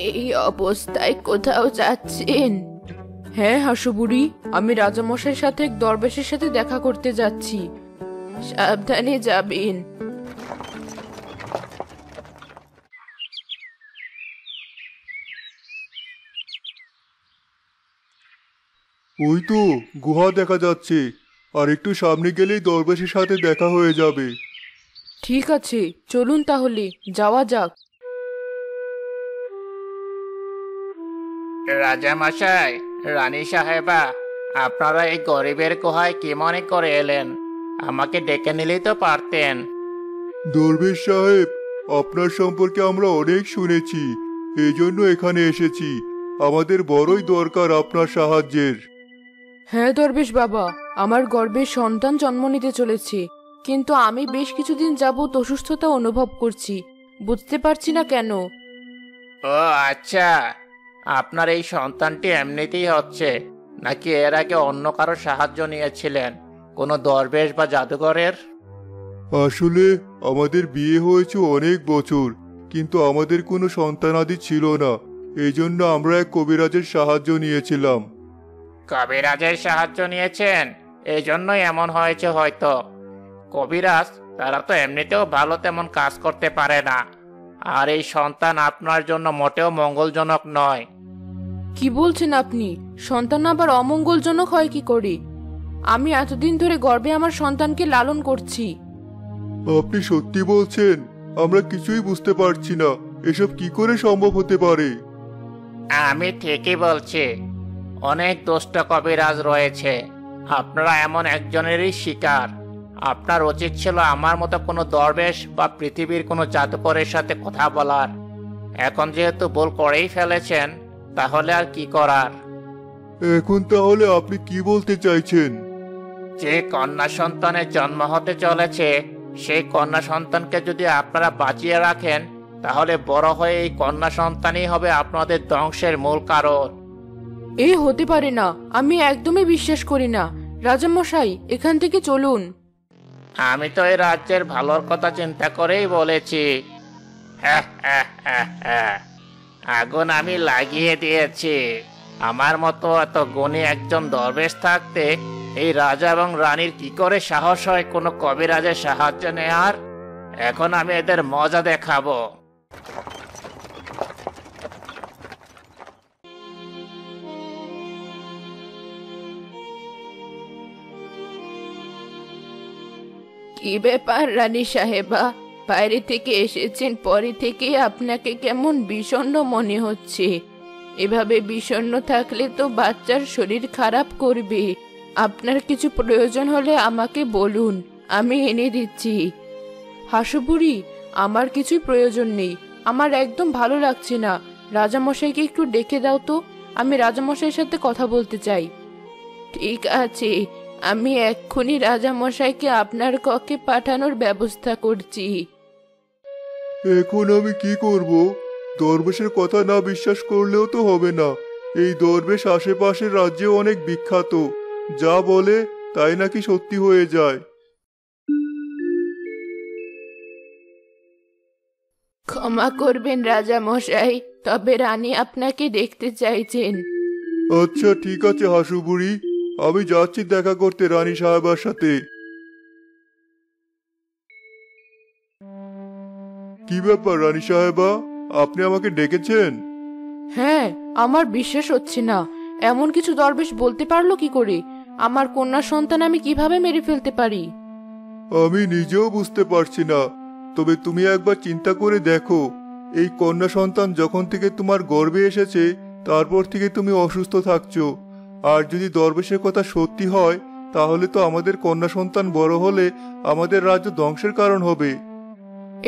এই অবস্থায় কোথাও যাচ্ছেন? হ্যাঁ হাসুবুড়ি, আমি রাজামশাইয়ের সাথে এক দরবেশের সাথে দেখা করতে যাচ্ছি। সাবধানে যাবেন। ওই তো গুহা দেখা যাচ্ছে, আর একটু সামনে গেলেই দরবেশের সাথে দেখা হয়ে যাবে। ঠিক আছে, চলুন তাহলে যাওয়া যাক। রাজামশাই, রানী সাহেবা, আপনারা এই গরিবের গুহায় কি মনে করে এলেন? আমাকে ডেকে নিলেই তো পারতেন। দরবেশ সাহেব, আপনার সম্পর্কে আমরা অনেক শুনেছি, এই জন্য এখানে এসেছি। আমাদের বড়ই দরকার আপনার সাহায্যের। হ্যাঁ দরবেশ বাবা, আমার গর্ভে সন্তান জন্ম নিতে চলেছে, কিন্তু আমি বেশ কিছুদিন যাবৎ অসুস্থতা অনুভব করছি, বুঝতে পারছি না কেন। ও আচ্ছা, আপনার এই সন্তানটি এমনিতেই হচ্ছে, নাকি এর আগে অন্য কারো সাহায্য নিয়েছিলেন, কোনো দরবেশ বা জাদুঘরের? আসলে আমাদের বিয়ে হয়েছে অনেক বছর, কিন্তু আমাদের কোনো সন্তানাদি ছিল না। এই জন্য আমরা এক কবিরাজের সাহায্য নিয়েছিলাম। কবিরাজের সাহায্য নিয়েছেন, এই জন্যই এমন হয়েছে হয়তো। কবিরাজ তারা তো এমনিতেও ভালো তেমন কাজ করতে পারে না, আর এই সন্তান আপনার জন্য মোটেও মঙ্গলজনক নয়। কি বলছেন আপনি? সন্তান আবার অমঙ্গলজনক হয় কি করে? আমি এতদিন ধরে গর্ভে আমার সন্তানকে লালন করছি। আপনি সত্যি বলছেন? আমরা কিছুই বুঝতে পারছি না, এসব কি করে সম্ভব হতে পারে? আমি ঠিকই বলছি, অনেক দুষ্ট কবিরাজ রয়েছে, আপনারা এমন একজনেরই শিকার। আপনার উচিত ছিল আমার মতো কোনো দরবেশ বা পৃথিবীর কোনো জাদুকরের সাথে কথা বলার। এখন যেহেতু ভুল করেই ফেলেছেন, তাহলে আর কি করার? এখন তাহলে আপনি কি বলতে চাইছেন? যে কন্যা সন্তানের জন্ম হতে চলেছে, সেই কন্যা সন্তানকে যদি আপনারা বাঁচিয়ে রাখেন, তাহলে বড় হয়ে এই কন্যা সন্তানই হবে আপনাদের ধ্বংসের মূল কারণ। এ হতে পারে না, আমি একদমই বিশ্বাস করি না। রাজামশাই, এখান থেকে চলুন। আমি তো এই রাজ্যের ভালোর কথা চিন্তা করেই বলেছি। আগুন আমি লাগিয়ে দিয়েছি। আমার মতো এত গুণী একজন দরবেশ থাকতে এই রাজা এবং রানীর কি করে সাহস হয় কোনো কবিরাজের সাহায্য নেয়ার? এখন আমি এদের মজা দেখাবো। কি ব্যাপার রানী সাহেবা, বাইরে থেকে এসেছেন, পরে থেকে আপনাকে কেমন বিষণ্ণ মনে হচ্ছে? এভাবে বিষণ্ণ থাকলে তো বাচ্চার শরীর খারাপ করবে। আপনার কিছু প্রয়োজন হলে আমাকে বলুন, আমি এনে দিচ্ছি। হাসুবুড়ি, আমার কিছুই প্রয়োজন নেই, আমার একদম ভালো লাগছে না। রাজামশাইকে একটু ডেকে দাও তো, আমি রাজামশাইয়ের সাথে কথা বলতে চাই। ঠিক আছে, আমি এক্ষুনি রাজামশাইকে আপনার কক্ষে পাঠানোর ব্যবস্থা করছি। এখন আমি কি করব? দরবেশের কথা না বিশ্বাস করলেও তো হবে না। এই দরবেশ আশেপাশের রাজ্যে অনেক বিখ্যাত, যা বলে তাই নাকি সত্যি হয়ে যায়। ক্ষমা করবেন রাজামশাই, তবে রানী আপনাকে দেখতে চাইছেন। আচ্ছা ঠিক আছে হাসুবুড়ি, আমি যাচ্ছি দেখা করতে রানী সাহেবার সাথে। কি ব্যাপার রানী সাহেবা, আপনি আমাকে ডেকেছেন? হ্যাঁ, আমার বিশ্বাস হচ্ছে না, এমন কিছু দরবেশ বলতে পারলো কি করে? আমার কন্যা সন্তান আমি কিভাবে মেরে ফেলতে পারি? আমি নিজেও বুঝতে পারছি না, তবে তুমি একবার চিন্তা করে দেখো, এই কন্যা সন্তান যখন থেকে তোমার গর্ভে এসেছে তারপর থেকে তুমি অসুস্থ থাকছো। আর যদি দরবেশের কথা সত্যি হয়, তাহলে তো আমাদের কন্যা সন্তান বড় হলে আমাদের রাজ্য ধ্বংসের কারণ হবে।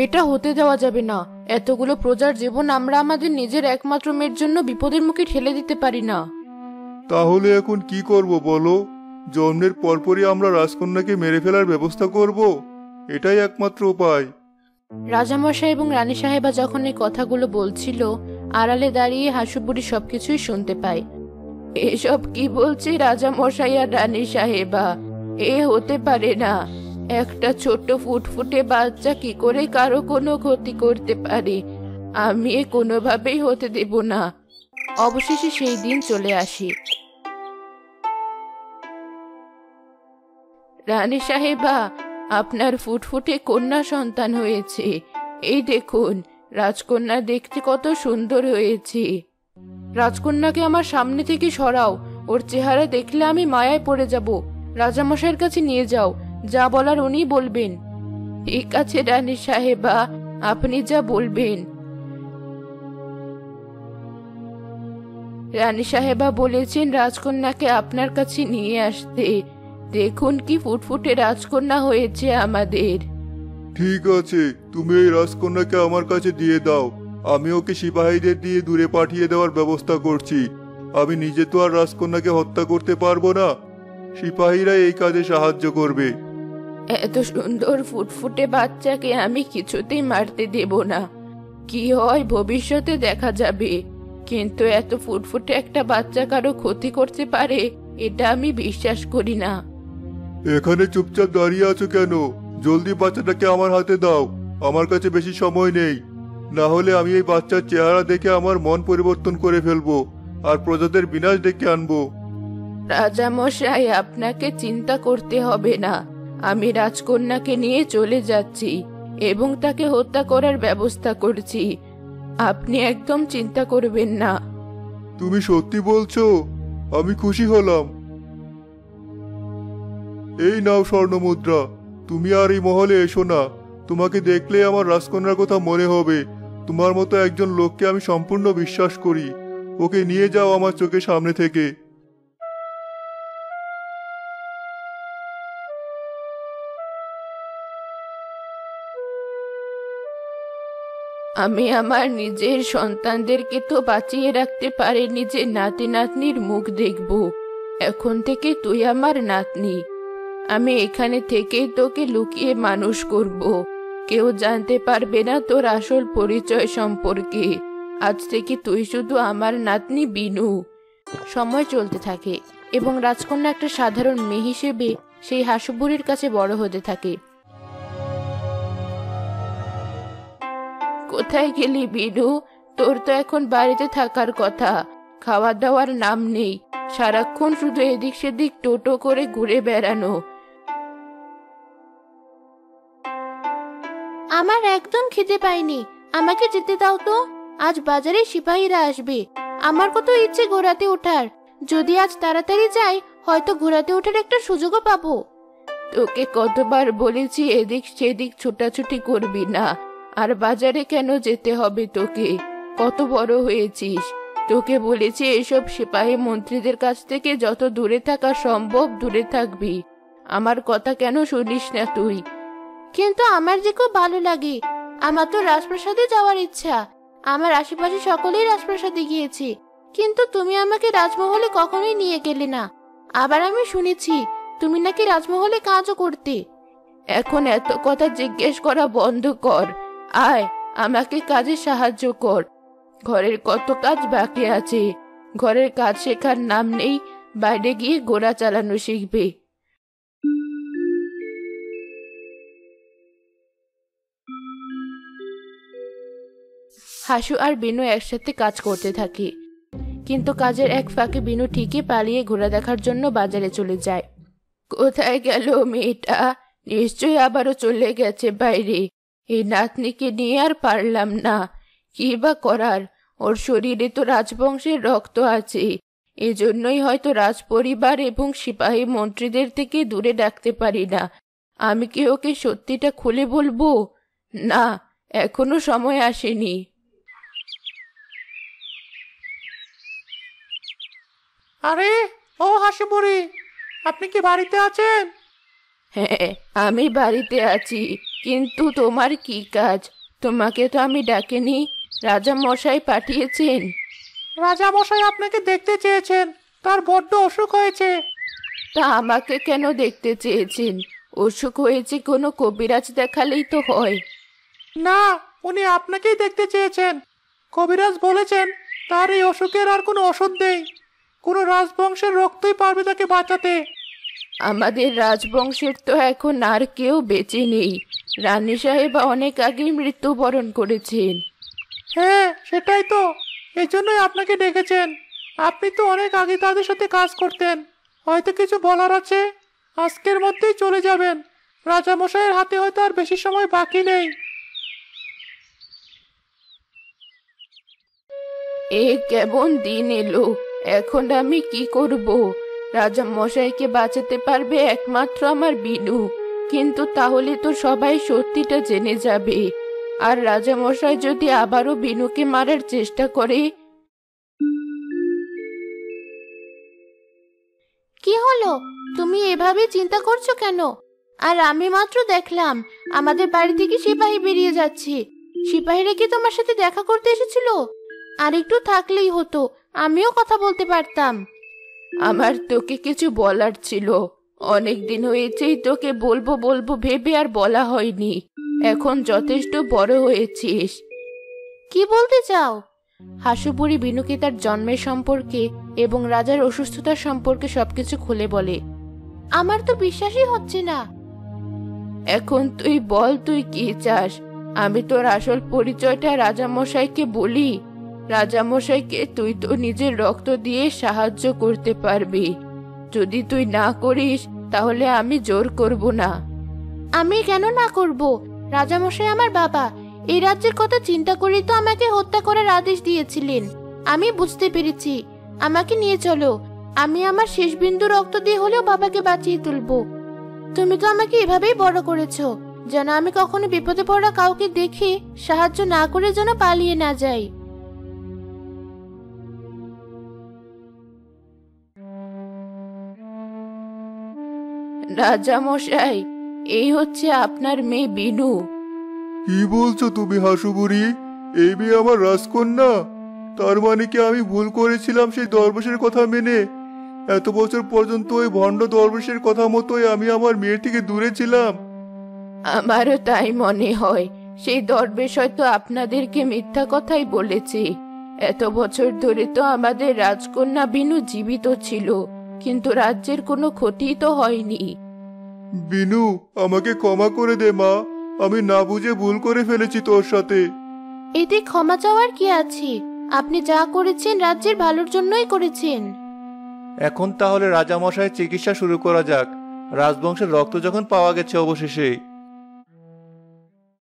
এটা হতে দেওয়া যাবে না। এতগুলো প্রজার জীবন আমরা আমাদের নিজের একমাত্র মেয়ের জন্য বিপদের মুখে ঠেলে দিতে পারি না। তাহলে এখন কি করব বলো? জন্মের পরপরই আমরা রাজকন্যাকে মেরে ফেলার ব্যবস্থা করব? এটাই একমাত্র উপায়। রাজামশাই এবং রানী সাহেবা যখন এই কথাগুলো বলছিল, আড়ালে দাঁড়িয়ে হাসুবুড়ি সবকিছুই শুনতে পায়। এসব কি বলছে রাজামশাই আর রানী সাহেবা? এ হতে পারে না। একটা ছোট্ট ফুটফুটে বাচ্চা কি করে কারো কোনো ক্ষতি করতে পারে? আমি এ কোনোভাবেই হতে দেব না। অবশেষে সেই দিন চলে আসে। রানী সাহেবা, আপনার ফুটফুটে কন্যা সন্তান হয়েছে। এই দেখুন, রাজকন্যা দেখতে কত সুন্দর হয়েছে। রাজকন্যাকে আমার সামনে থেকে সরাও, ওর চেহারা দেখলে আমি মায়ায় পড়ে যাব। রাজামশাইয়ের কাছে নিয়ে যাও, যা বলার উনি বলবেন। ঠিক আছে রানী সাহেবা, আপনি যা বলবেন। রানী সাহেবা বলেছেন রাজকন্যাকে আপনার কাছে নিয়ে আসতে। দেখুন কি ফুটফুটে রাজকন্যা হয়েছে আমাদের। ঠিক আছে, তুমি এই রাজকন্যাকে আমার কাছে দিয়ে দাও। আমি ওকে সিপাহীদের দিয়ে দূরে পাঠিয়ে দেওয়ার ব্যবস্থা করছি। আমি নিজে তো আর রাজকন্যাকে হত্যা করতে পারবো না, সিপাহীরা এই কাজে সাহায্য করবে। এত সুন্দর ফুটফুটে বাচ্চাকে আমি কিছুতেই মারতে দেব না। কি হয় ভবিষ্যতে দেখা যাবে, কিন্তু এত ফুটফুটে একটা বাচ্চা কারো ক্ষতি করতে পারে এটা আমি বিশ্বাস করি না। এখানে চুপচাপ দাঁড়িয়ে আছো কেন? জলদি বাচ্চাটাকে আমার হাতে দাও, আমার কাছে বেশি সময় নেই। না হলে আমি এই বাচ্চার চেহারা দেখে আমার মন পরিবর্তন করে ফেলবো আর প্রজাদের বিনাশ ডেকে আনবো। রাজামশাই, আপনাকে চিন্তা করতে হবে না। আমি রাজকন্যাকে নিয়ে চলে যাচ্ছি এবং তাকে হত্যা করার ব্যবস্থা করছি। আপনি একদম চিন্তা করবেন না। তুমি সত্যি বলছো? আমি খুশি হলাম। এই নাও স্বর্ণমুদ্রা, তুমি আর এই মহলে এসো না। তোমাকে দেখলে আমার রাজকন্যার কথা মনে হবে। তোমার মতো একজন লোককে আমি সম্পূর্ণ বিশ্বাস করি। ওকে নিয়ে যাও আমার চোখের সামনে থেকে। আমি আমার নিজের সন্তানদেরকে তো বাঁচিয়ে রাখতে পারিনি যে নাতি নাতনির মুখ দেখব। এখন থেকে তুই আমার নাতনি। আমি এখানে থেকেই তোকে লুকিয়ে মানুষ করব। কেউ জানতে পারবে না তোর আসল পরিচয় সম্পর্কে। আজ থেকে তুই শুধু আমার নাতনি বিনু। সময় চলতে থাকে এবং রাজকন্যা একটা সাধারণ মেয়ে হিসেবে সেই হাসুবুড়ির কাছে বড় হতে থাকে। কোথায় গেলি বিনু? তোর তো এখন বাড়িতে থাকার কথা। খাওয়া দাওয়ার নাম নেই, সারাক্ষণ শুধু এদিক সেদিক টোটো করে ঘুরে বেড়ানো। আমার একদম খিদে পাইনি, আমাকে যেতে দাও তো। আজ বাজারে সিপাহীরা আসবে। আমার কত ইচ্ছে ঘোড়াতে ওঠার। যদি আজ তাড়াতাড়ি যাই, হয়তো ঘোড়াতে ওঠার একটা সুযোগও পাবো। তোকে কতবার বলেছি এদিক সেদিক ছোটাছুটি করবি না। আর বাজারে কেন যেতে হবে তোকে? কত বড় হয়েছিস। তোকে বলেছি এসব সিপাহী মন্ত্রীদের কাছ থেকে যত দূরে থাকা সম্ভব দূরে থাকবি। আমার কথা কেন শুনিস না তুই? কিন্তু আমার যে খুব ভালো লাগে। আমার তো রাজপ্রাসাদে যাওয়ার ইচ্ছা। আমার আশেপাশে সকলেই রাজপ্রাসাদে গিয়েছে, কিন্তু তুমি আমাকে রাজমহলে কখনোই নিয়ে গেলে না। আবার আমি শুনেছি তুমি নাকি রাজমহলে কাজও করতে। এখন এত কথা জিজ্ঞেস করা বন্ধ কর। আয়, আমাকে কাজে সাহায্য কর। ঘরের কত কাজ বাকি আছে। ঘরের কাজ শেখার নাম নেই, বাইরে গিয়ে ঘোড়া চালানো শিখবে। হাসু আর বিনু একসাথে কাজ করতে থাকে, কিন্তু কাজের এক ফাঁকে বিনু ঠিকই পালিয়ে ঘোড়া দেখার জন্য বাজারে চলে যায়। কোথায় গেল মেয়েটা? নিশ্চয়ই আবারও চলে গেছে বাইরে। এই নাতনিকে নিয়ে আর পারলাম না। কি বা করার, ওর শরীরে তো রাজবংশের রক্ত আছে। এজন্যই হয়তো রাজপরিবার এবং সিপাহী মন্ত্রীদের থেকে দূরে রাখতে পারি না। আমি কি ওকে সত্যিটা খুলে বলবো? না, এখনো সময় আসেনি। আরে ও হাসিবুড়ি, আপনি কি বাড়িতে আছেন? হ্যাঁ, আমি বাড়িতে আছি, কিন্তু তোমার কি কাজ? তোমাকে তো আমি ডাকিনি। রাজা মশাই পাঠিয়েছেন। রাজা মশাই আপনাকে দেখতে চেয়েছেন, তার বড্ড অসুখ হয়েছে। তা আমাকে কেন দেখতে চেয়েছেন? অসুখ হয়েছে কোনো কবিরাজ দেখালেই তো হয়। না, উনি আপনাকেই দেখতে চেয়েছেন। কবিরাজ বলেছেন তার এই অসুখের আর কোনো ওষুধ নেই। কোনো রাজবংশের রক্তই পারবে তাকে বাঁচাতে। আমাদের রাজবংশের তো এখন আর কেউ বেঁচে নেই। রানী সাহেবা অনেক আগেই মৃত্যুবরণ করেছেন। হ্যাঁ, সেটাই তো। এই জন্যই আপনাকে ডেকেছেন। আপনি তো অনেক আগে তাদের সাথে কাজ করতেন, হয়তো কিছু বলার আছে। আজকের মধ্যেই চলে যাবেন। রাজামশাইয়ের হাতে হয়তো আর বেশি সময় বাকি নেই। এ কেমন দিন এলো! এখন আমি কি করব? রাজা মশাইকে বাঁচাতে পারবে একমাত্র আমার বিনু, কিন্তু তাহলে তো সবাই সত্যিটা জেনে যাবে। আর রাজা মশাই যদি আবারও বিনুকে মারার চেষ্টা করে? কি হলো? তুমি এভাবে চিন্তা করছো কেন? আর আমি মাত্র দেখলাম আমাদের বাড়ি থেকে সিপাহী বেরিয়ে যাচ্ছে। সিপাহীরা কি তোমার সাথে দেখা করতে এসেছিল? আর একটু থাকলেই হতো, আমিও কথা বলতে পারতাম। আমার তোকে কিছু বলার ছিল। অনেক দিন হয়েছেই তোকে বলবো বলবো ভেবে আর বলা হয়নি। এখন যথেষ্ট বড় হয়েছিস। কি বলতে চাও? হাসুবুড়ি বিনুকে তার জন্মের সম্পর্কে এবং রাজার অসুস্থতা সম্পর্কে সবকিছু খুলে বলে। আমার তো বিশ্বাসই হচ্ছে না। এখন তুই বল, তুই কি চাস? আমি তোর আসল পরিচয়টা রাজামশাইকে বলি? রাজামশাইকে তুই তো নিজের রক্ত দিয়ে সাহায্য করতে পারবি। যদি তুই না করিস তাহলে আমি জোর করব না। আমি কেন না করব? রাজামশাই আমার বাবা। এই রাজ্যের কথা চিন্তা করেই তো আমাকে হত্যা করার আদেশ দিয়েছিলেন। আমি বুঝতে পেরেছি। আমাকে নিয়ে চলো। আমি আমার শেষ বিন্দু রক্ত দিয়ে হলেও বাবাকে বাঁচিয়ে তুলবো। তুমি তো আমাকে এভাবেই বড় করেছো, যেন আমি কখনো বিপদে পড়া কাউকে দেখে সাহায্য না করে যেন পালিয়ে না যাই। রাজামশাই, এই হচ্ছে আপনার মেয়ে বিনু। কি বলছো তুমি হাসুবুড়ি? এই মেয়ে আমার রাজকন্যা? তার মানে কি আমি ভুল করেছিলাম সেই দরবেশের কথা মেনে? এত বছর পর্যন্ত ওই ভণ্ড দরবেশের কথা মতোই আমি আমার মেয়ের থেকে দূরে ছিলাম। আমারও তাই মনে হয়। সেই দরবেশ হয়তো আপনাদেরকে মিথ্যা কথাই বলেছে। এত বছর ধরে তো আমাদের রাজকন্যা বিনু জীবিত ছিল, কিন্তু রাজ্যের কোনো ক্ষতি তো হয়নি। বিনু, আমাকে ক্ষমা করে দে মা। আমি না বুঝে ভুল করে ফেলেছি তোর সাথে। এতে ক্ষমা চাওয়ার কি আছে? আপনি যা করেছেন রাজ্যের ভালোর জন্যই করেছেন। এখন তাহলে রাজামশাইয়ের চিকিৎসা শুরু করা যাক। রাজবংশের রক্ত যখন পাওয়া গেছে অবশেষে।